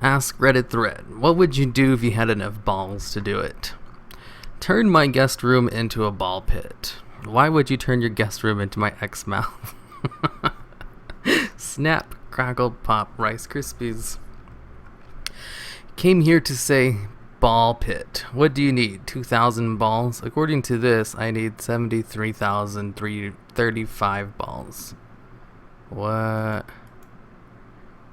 Askreddit thread. What would you do if you had enough balls to do it? Turn my guest room into a ball pit. Why would you turn your guest room into my ex mouth? Snap, crackle, pop, Rice Krispies. Came here to say ball pit. What do you need? 2,000 balls? According to this, I need 73,335 balls. What?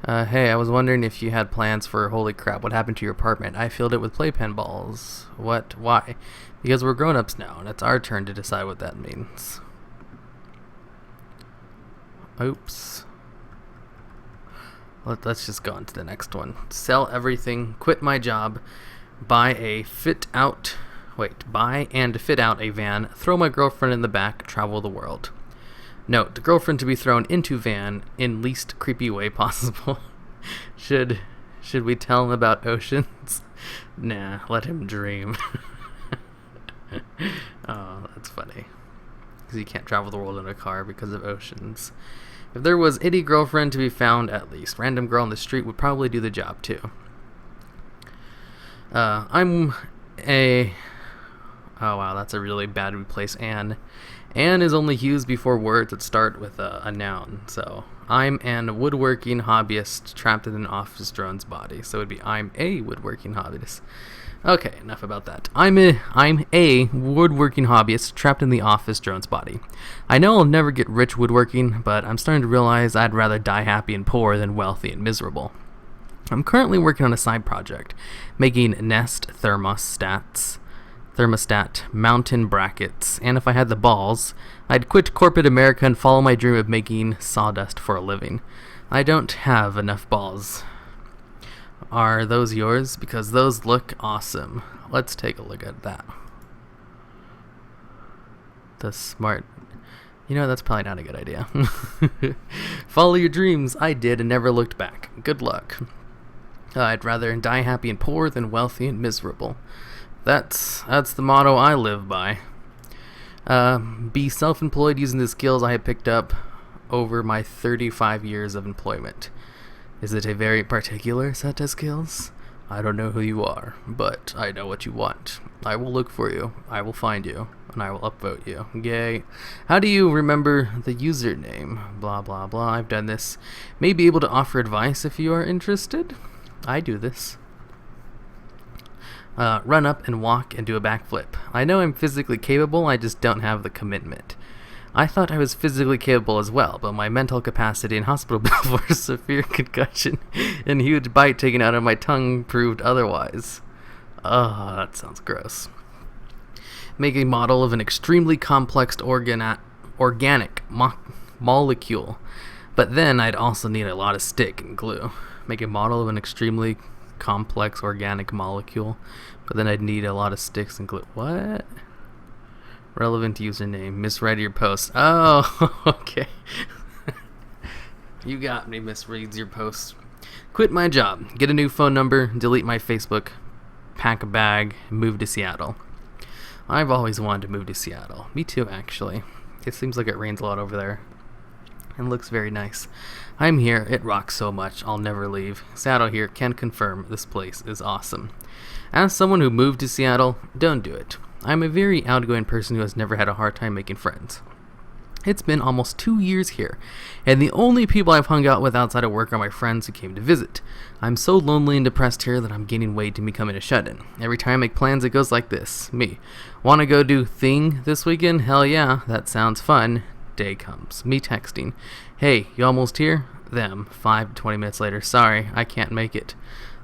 Hey, I was wondering if you had plans for holy crap, what happened to your apartment? I filled it with playpen balls. What? Why? Because we're grown-ups now, and it's our turn to decide what that means. Oops. Let's just go on to the next one. Sell everything, quit my job, buy and fit out a van, throw my girlfriend in the back, travel the world. Note, the girlfriend to be thrown into van in least creepy way possible. Should we tell him about oceans? Nah, let him dream. Oh, that's funny. Because you can't travel the world in a car because of oceans. If there was any girlfriend to be found, at least, random girl on the street would probably do the job too. Oh wow, that's a really bad replace Anne. Anne is only used before words that start with a noun. So, I'm an woodworking hobbyist trapped in an office drone's body. So it would be I'm a woodworking hobbyist. Okay, enough about that. I'm a woodworking hobbyist trapped in the office drone's body. I know I'll never get rich woodworking, but I'm starting to realize I'd rather die happy and poor than wealthy and miserable. I'm currently working on a side project, making Nest thermostat mountain brackets, and if I had the balls, I'd quit corporate America and follow my dream of making sawdust for a living. I don't have enough balls. Are those yours? Because those look awesome. Let's take a look at that. The smart... You know, that's probably not a good idea. Follow your dreams. I did and never looked back. Good luck. I'd rather die happy and poor than wealthy and miserable. That's the motto I live by. Be self-employed using the skills I have picked up over my 35 years of employment. Is it a very particular set of skills? I don't know who you are, but I know what you want. I will look for you, I will find you, and I will upvote you. Yay. How do you remember the username? Blah, blah, blah. I've done this. May be able to offer advice if you are interested. I do this. Run up and walk and do a backflip. I know I'm physically capable, I just don't have the commitment. I thought I was physically capable as well, but my mental capacity and hospital bill for a severe concussion and huge bite taken out of my tongue proved otherwise. Oh, that sounds gross. Make a model of an extremely complex organic molecule, but then I'd also need a lot of stick and glue. Make a model of an extremely complex organic molecule, but then I'd need a lot of sticks and glue. What? Relevant username. Misread your post. Oh, okay. You got me, misreads your post. Quit my job. Get a new phone number. Delete my Facebook. Pack a bag. Move to Seattle. I've always wanted to move to Seattle. Me too, actually. It seems like it rains a lot over there. And looks very nice. I'm here. It rocks so much. I'll never leave. Seattle here can confirm this place is awesome. As someone who moved to Seattle, don't do it. I'm a very outgoing person who has never had a hard time making friends. It's been almost 2 years here, and the only people I've hung out with outside of work are my friends who came to visit. I'm so lonely and depressed here that I'm gaining weight and becoming a shut-in. Every time I make plans, it goes like this. Me. Wanna go do thing this weekend? Hell yeah, that sounds fun. Day comes. Me texting. Hey, you almost here? Them. 5 to 20 minutes later. Sorry, I can't make it.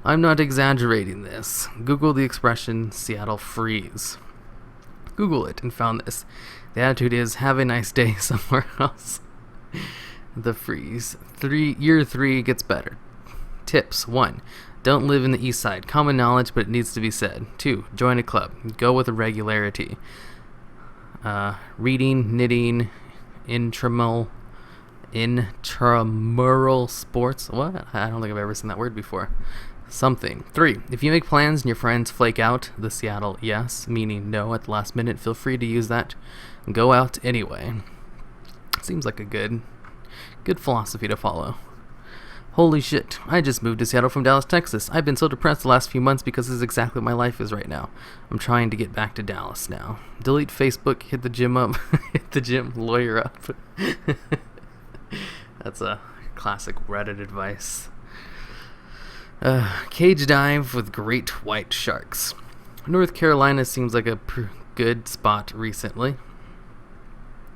I'm not exaggerating this. Google the expression Seattle freeze. Google it and found this. The attitude is, have a nice day somewhere else. The freeze. Year 3 gets better. Tips. 1. Don't live in the east side. Common knowledge, but it needs to be said. 2. Join a club. Go with a regularity. Reading, knitting, intramural sports. What? I don't think I've ever seen that word before. Something. 3. If you make plans and your friends flake out, the Seattle yes, meaning no at the last minute, feel free to use that. Go out anyway. Seems like a good philosophy to follow. Holy shit, I just moved to Seattle from Dallas, Texas. I've been so depressed the last few months because this is exactly what my life is right now. I'm trying to get back to Dallas now. Delete Facebook, hit the gym up, hit the gym, lawyer up. That's a classic Reddit advice. Cage dive with great white sharks. North Carolina seems like a good spot recently.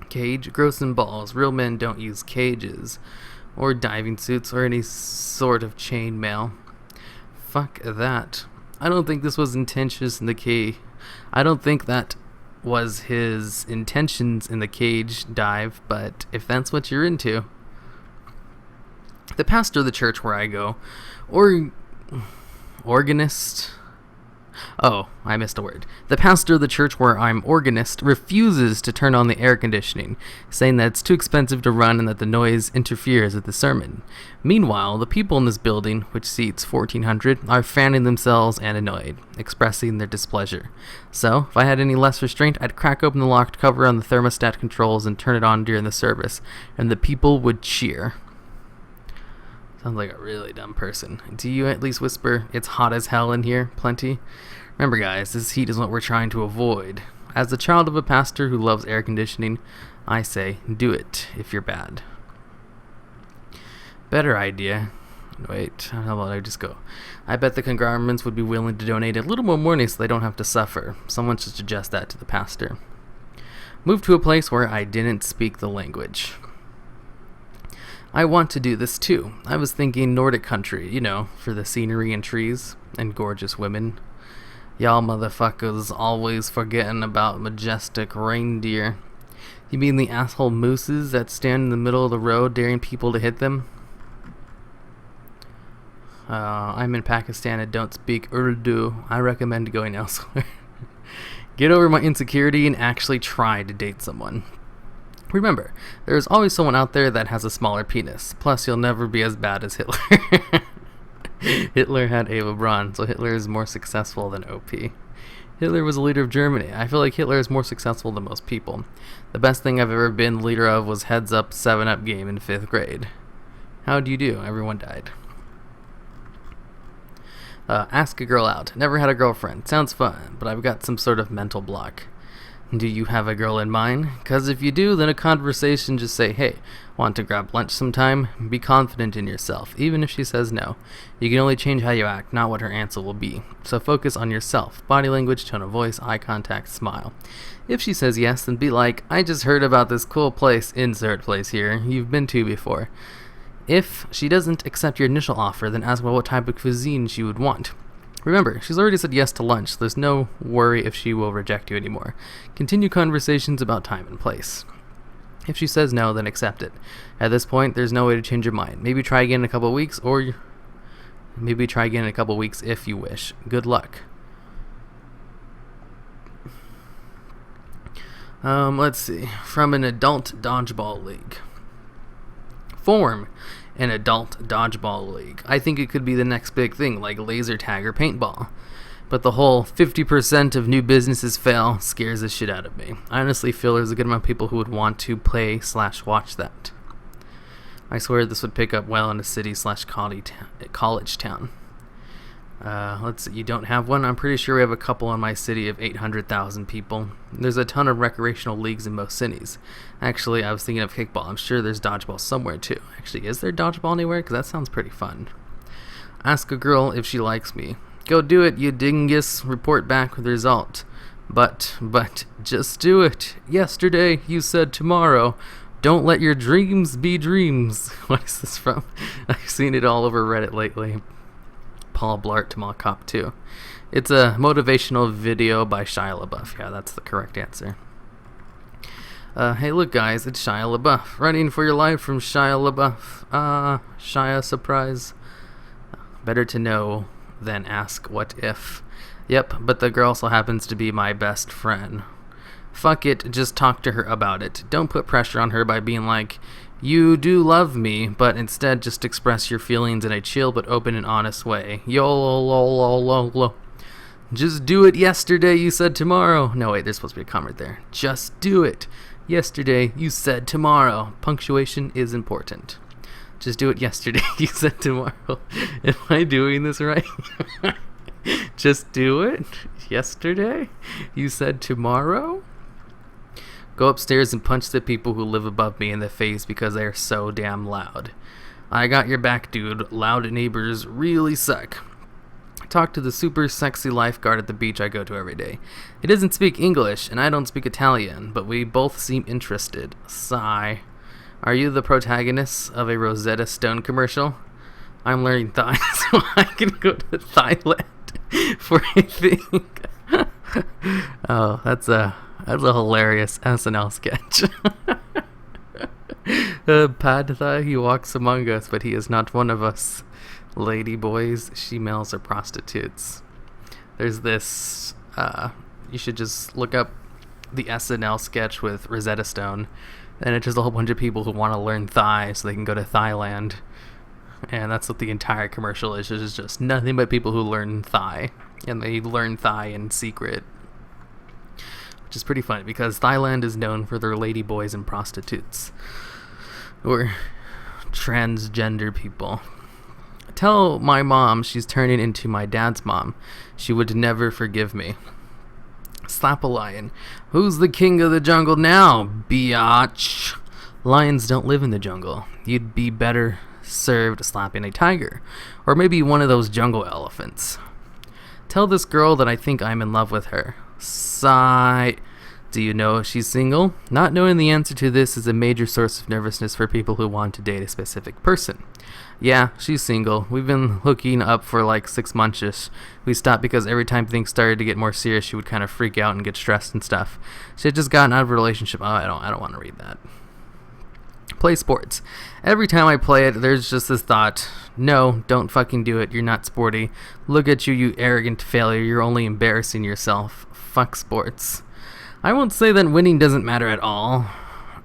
Cage, gross and balls. Real men don't use cages or diving suits or any sort of chainmail. Fuck that. I don't think this was intentions in the cage. I don't think that was his intentions in the cage dive, but if that's what you're into. The pastor of the church where I go, organist. Oh, I missed a word. The pastor of the church where I'm organist refuses to turn on the air conditioning, saying that it's too expensive to run and that the noise interferes with the sermon. Meanwhile, the people in this building, which seats 1,400, are fanning themselves and annoyed, expressing their displeasure. So, if I had any less restraint, I'd crack open the locked cover on the thermostat controls and turn it on during the service, and the people would cheer. Sounds like a really dumb person. Do you at least whisper, "It's hot as hell in here," plenty? Remember guys, this heat is what we're trying to avoid. As the child of a pastor who loves air conditioning, I say, do it if you're bad. Better idea. Wait, how about I just go? I bet the congregants would be willing to donate a little more money so they don't have to suffer. Someone should suggest that to the pastor. Move to a place where I didn't speak the language. I want to do this too. I was thinking Nordic country, for the scenery and trees and gorgeous women. Y'all motherfuckers always forgetting about majestic reindeer. You mean the asshole mooses that stand in the middle of the road daring people to hit them? I'm in Pakistan and don't speak Urdu. I recommend going elsewhere. Get over my insecurity and actually try to date someone. Remember, there is always someone out there that has a smaller penis. Plus, you'll never be as bad as Hitler. Hitler had Eva Braun, so Hitler is more successful than OP. Hitler was the leader of Germany. I feel like Hitler is more successful than most people. The best thing I've ever been leader of was Heads Up 7-Up game in 5th grade. How'd you do? Everyone died. Ask a girl out. Never had a girlfriend. Sounds fun, but I've got some sort of mental block. Do you have a girl in mind? Because if you do, then a conversation, just say, hey, want to grab lunch sometime? Be confident in yourself, even if she says no. You can only change how you act, not what her answer will be. So focus on yourself. Body language, tone of voice, eye contact, smile. If she says yes, then be like, I just heard about this cool place, insert place here, you've been to before. If she doesn't accept your initial offer, then ask about what type of cuisine she would want. Remember, she's already said yes to lunch, so there's no worry if she will reject you anymore. Continue conversations about time and place. If she says no, then accept it. At this point, there's no way to change your mind. Maybe try again in a couple of weeks, or maybe try again in a couple of weeks if you wish. Good luck. Let's see. From an adult dodgeball league. Form an adult dodgeball league. I think it could be the next big thing, like laser tag or paintball. But the whole 50% of new businesses fail scares the shit out of me. I honestly feel there's a good amount of people who would want to play/watch that. I swear this would pick up well in a city/college town. Let's see, you don't have one? I'm pretty sure we have a couple in my city of 800,000 people. There's a ton of recreational leagues in most cities. Actually, I was thinking of kickball. I'm sure there's dodgeball somewhere too. Actually, is there dodgeball anywhere? Because that sounds pretty fun. Ask a girl if she likes me. Go do it, you dingus. Report back with the result. But, just do it. Yesterday, you said tomorrow. Don't let your dreams be dreams. What is this from? I've seen it all over Reddit lately. Paul Blart to Mall Cop 2. It's a motivational video by Shia LaBeouf. Yeah, that's the correct answer. Hey, look, guys, it's Shia LaBeouf. Running for your life from Shia LaBeouf. Shia, surprise. Better to know than ask what if. Yep, but the girl also happens to be my best friend. Fuck it, just talk to her about it. Don't put pressure on her by being like, you do love me, but instead just express your feelings in a chill but open and honest way. YOLO. Just do it. Yesterday you said tomorrow. No, wait, there's supposed to be a comma right there. Just do it. Yesterday you said tomorrow. Punctuation is important. Just do it yesterday. You said tomorrow. Am I doing this right? Just do it yesterday? You said tomorrow? Go upstairs and punch the people who live above me in the face because they are so damn loud. I got your back, dude. Loud neighbors really suck. Talk to the super sexy lifeguard at the beach I go to every day. He doesn't speak English, and I don't speak Italian, but we both seem interested. Sigh. Are you the protagonist of a Rosetta Stone commercial? I'm learning Thai, so I can go to Thailand for a thing. Oh, that's a hilarious SNL sketch. Pad Thai, he walks among us, but he is not one of us. Lady boys, she-males, or prostitutes. There's this, you should just look up the SNL sketch with Rosetta Stone, and it's just a whole bunch of people who want to learn Thai so they can go to Thailand. And that's what the entire commercial is. It's just nothing but people who learn Thai, and they learn Thai in secret. Which is pretty funny, because Thailand is known for their lady boys and prostitutes. Or transgender people. Tell my mom she's turning into my dad's mom. She would never forgive me. Slap a lion. Who's the king of the jungle now, biatch? Lions don't live in the jungle. You'd be better served slapping a tiger. Or maybe one of those jungle elephants. Tell this girl that I think I'm in love with her. Sigh. Do you know if she's single? Not knowing the answer to this is a major source of nervousness for people who want to date a specific person. Yeah, she's single. We've been hooking up for like 6 months. We stopped because every time things started to get more serious, she would kind of freak out and get stressed and stuff. She had just gotten out of a relationship. Oh, I don't want to read that. Play sports. Every time I play it, there's just this thought, no, don't fucking do it. You're not sporty. Look at you, you arrogant failure. You're only embarrassing yourself. Fuck sports. I won't say that winning doesn't matter at all.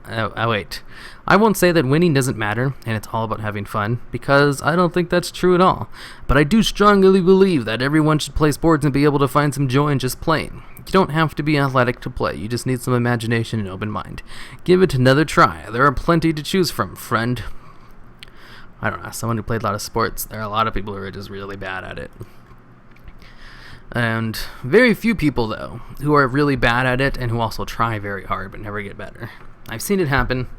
Wait. I won't say that winning doesn't matter, and it's all about having fun, because I don't think that's true at all. But I do strongly believe that everyone should play sports and be able to find some joy in just playing. You don't have to be athletic to play, you just need some imagination and open mind. Give it another try. There are plenty to choose from, friend. I don't know, as someone who played a lot of sports, there are a lot of people who are just really bad at it. And very few people, though, who are really bad at it and who also try very hard but never get better. I've seen it happen.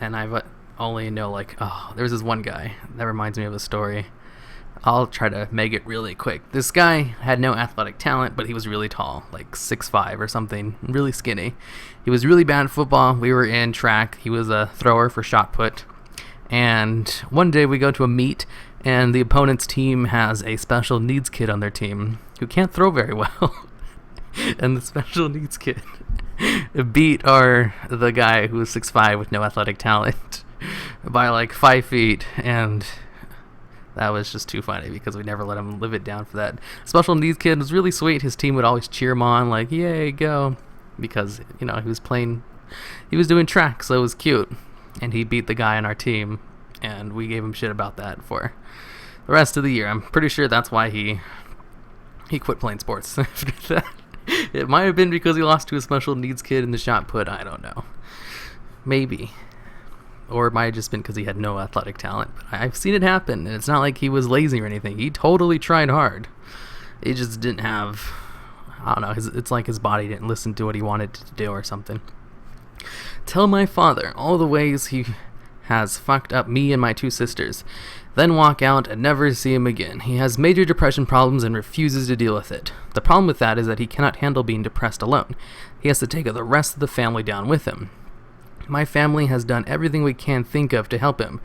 And I've only know, like, there's this one guy. That reminds me of a story. I'll try to make it really quick. This guy had no athletic talent, but he was really tall, like 6'5" or something, really skinny. He was really bad at football. We were in track. He was a thrower for shot put. And one day we go to a meet, and the opponent's team has a special needs kid on their team who can't throw very well. And the special needs kid beat the guy who was 6'5" with no athletic talent by like 5 feet, and that was just too funny because we never let him live it down for that. Special needs kid was really sweet. His team would always cheer him on, like, yay, go, because, you know, he was doing track, so it was cute, and he beat the guy on our team, and we gave him shit about that for the rest of the year. I'm pretty sure that's why he quit playing sports after that. It might have been because he lost to a special needs kid in the shot put. I don't know. Maybe. Or it might have just been because he had no athletic talent. But I've seen it happen, and it's not like he was lazy or anything. He totally tried hard. He just didn't have... I don't know. It's like his body didn't listen to what he wanted to do or something. Tell my father all the ways he has fucked up me and my 2 sisters. Then walk out and never see him again. He has major depression problems and refuses to deal with it. The problem with that is that he cannot handle being depressed alone. He has to take the rest of the family down with him. My family has done everything we can think of to help him.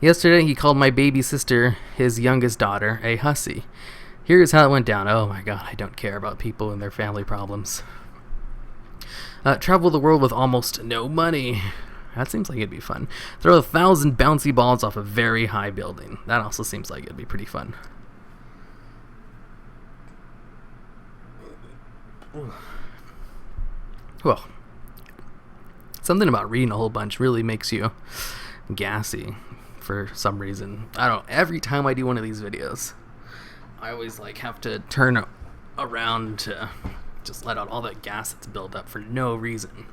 Yesterday he called my baby sister, his youngest daughter, a hussy. Here's how it went down. Oh my god, I don't care about people and their family problems. Travel the world with almost no money. That seems like it'd be fun. Throw 1,000 bouncy balls off a very high building. That also seems like it'd be pretty fun. Well, something about reading a whole bunch really makes you gassy for some reason. I don't know. Every time I do one of these videos, I always like have to turn around to just let out all that gas that's built up for no reason.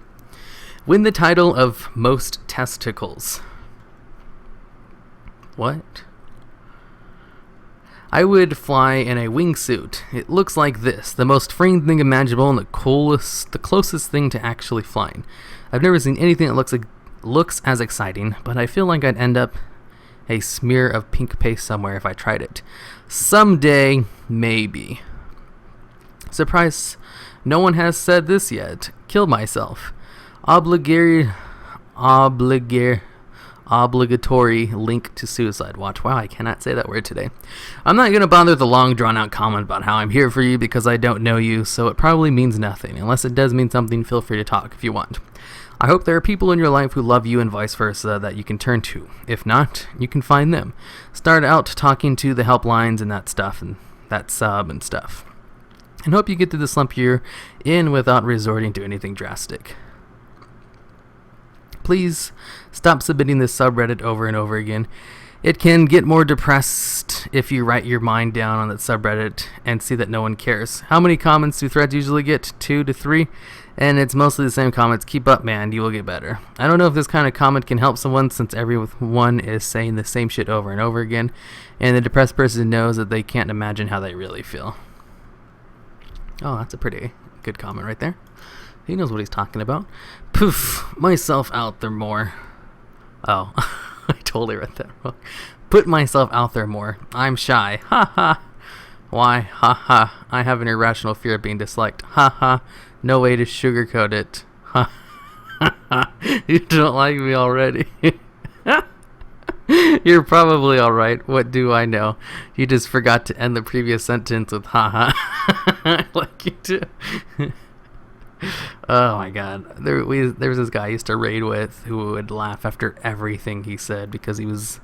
Win the title of most testicles. What? I would fly in a wingsuit. It looks like this, the most freeing thing imaginable and the closest thing to actually flying. I've never seen anything that looks as exciting, but I feel like I'd end up a smear of pink paste somewhere if I tried it. Someday, maybe. Surprise, no one has said this yet. Kill myself. Obligatory link to suicide watch. Wow, I cannot say that word today. I'm not going to bother the long drawn out comment about how I'm here for you because I don't know you, so it probably means nothing. Unless it does mean something, feel free to talk if you want. I hope there are people in your life who love you and vice versa that you can turn to. If not, you can find them. Start out talking to the helplines and that stuff and that sub and stuff. And hope you get to the slump you're in without resorting to anything drastic. Please stop submitting this subreddit over and over again. It can get more depressed if you write your mind down on that subreddit and see that no one cares. How many comments do threads usually get? 2 to 3? And it's mostly the same comments. Keep up, man. You will get better. I don't know if this kind of comment can help someone since everyone is saying the same shit over and over again. And the depressed person knows that they can't imagine how they really feel. Oh, that's a pretty good comment right there. He knows what he's talking about. Poof, myself out there more. Oh, I totally read that wrong. Put myself out there more. I'm shy. Ha ha. Why? Ha ha. I have an irrational fear of being disliked. Ha ha. No way to sugarcoat it. Ha ha. You don't like me already. You're probably alright. What do I know? You just forgot to end the previous sentence with ha ha. I like you too. Oh my god. There was this guy I used to raid with who would laugh after everything he said because he was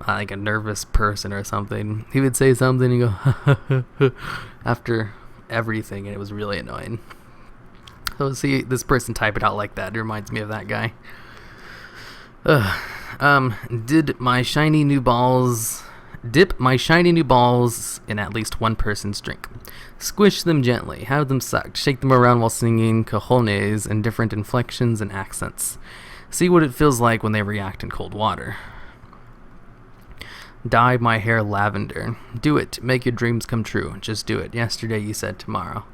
like a nervous person or something. He would say something and go after everything, and it was really annoying. So see this person type it out like that. It reminds me of that guy. Dip my shiny new balls in at least one person's drink. Squish them gently, have them sucked, shake them around while singing cajones in different inflections and accents. See what it feels like when they react in cold water. Dye my hair lavender. Do it. Make your dreams come true. Just do it. Yesterday you said tomorrow.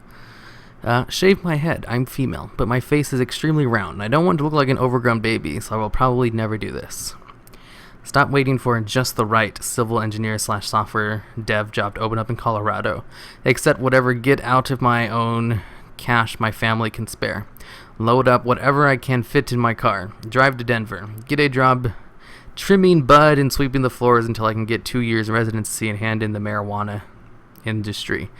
Shave my head. I'm female, but my face is extremely round. I don't want to look like an overgrown baby, so I will probably never do this. Stop waiting for just the right civil engineer / software dev job to open up in Colorado. Accept whatever get out of my own cash my family can spare. Load up whatever I can fit in my car. Drive to Denver. Get a job trimming bud and sweeping the floors until I can get 2 years residency and hand in the marijuana industry.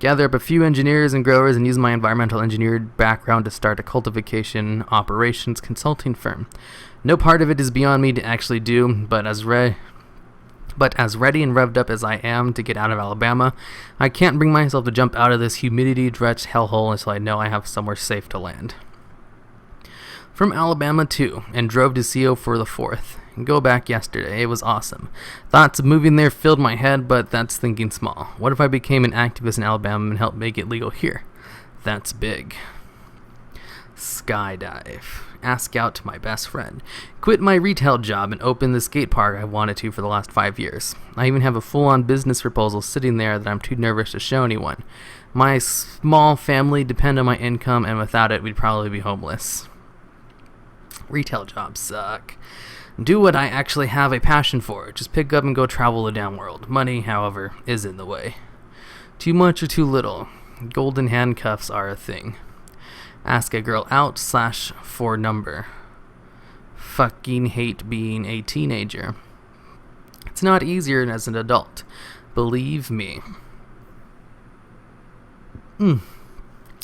Gather up a few engineers and growers and use my environmental engineered background to start a cultivation operations consulting firm. No part of it is beyond me to actually do, but as ready and revved up as I am to get out of Alabama, I can't bring myself to jump out of this humidity-drenched hellhole until I know I have somewhere safe to land. From Alabama too, and drove to CO for the 4th. Go back yesterday. It was awesome. Thoughts of moving there filled my head, but that's thinking small. What if I became an activist in Alabama and helped make it legal here? That's big. Skydive. Ask out to my best friend. Quit my retail job and open the skate park I wanted to for the last 5 years. I even have a full-on business proposal sitting there that I'm too nervous to show anyone. My small family depend on my income, and without it, we'd probably be homeless. Retail jobs suck. Do what I actually have a passion for. Just pick up and go travel the damn world. Money, however, is in the way. Too much or too little. Golden handcuffs are a thing. Ask a girl out / for number. Fucking hate being a teenager. It's not easier as an adult. Believe me.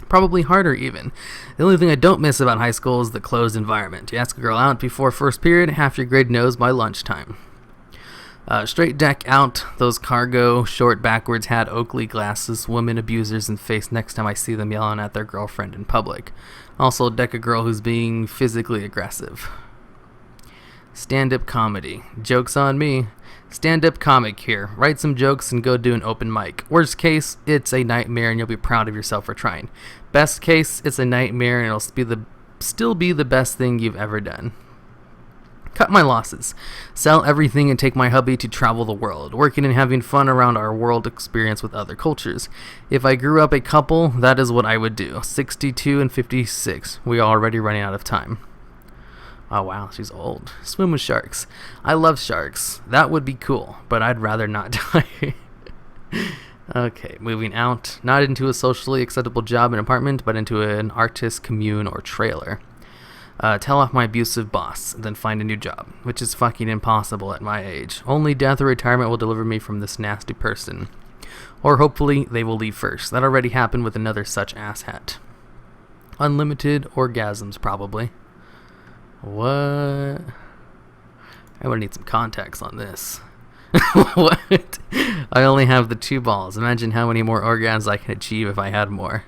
Probably harder even. The only thing I don't miss about high school is the closed environment. You ask a girl out before first period, half your grade knows by lunchtime. Straight deck out those cargo, short backwards hat, Oakley glasses, women abusers in face next time I see them yelling at their girlfriend in public. Also deck a girl who's being physically aggressive. Stand-up comedy. Joke's on me. Stand-up comic here. Write some jokes and go do an open mic. Worst case, it's a nightmare and you'll be proud of yourself for trying. Best case, it's a nightmare and it'll still be the best thing you've ever done. Cut my losses. Sell everything and take my hubby to travel the world, working and having fun around our world experience with other cultures. If I grew up a couple, that is what I would do. 62 and 56. We are already running out of time. Oh wow, she's old. Swim with sharks. I love sharks. That would be cool, but I'd rather not die. Okay, moving out. Not into a socially acceptable job and apartment, but into an artist commune or trailer. Tell off my abusive boss, then find a new job, which is fucking impossible at my age. Only death or retirement will deliver me from this nasty person. Or hopefully they will leave first. That already happened with another such asshat. Unlimited orgasms, probably. What? I would need some context on this. What? I only have the 2 balls. Imagine how many more orgasms I can achieve if I had more.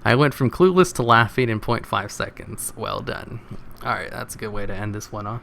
I went from clueless to laughing in 0.5 seconds. Well done. Alright, that's a good way to end this one off.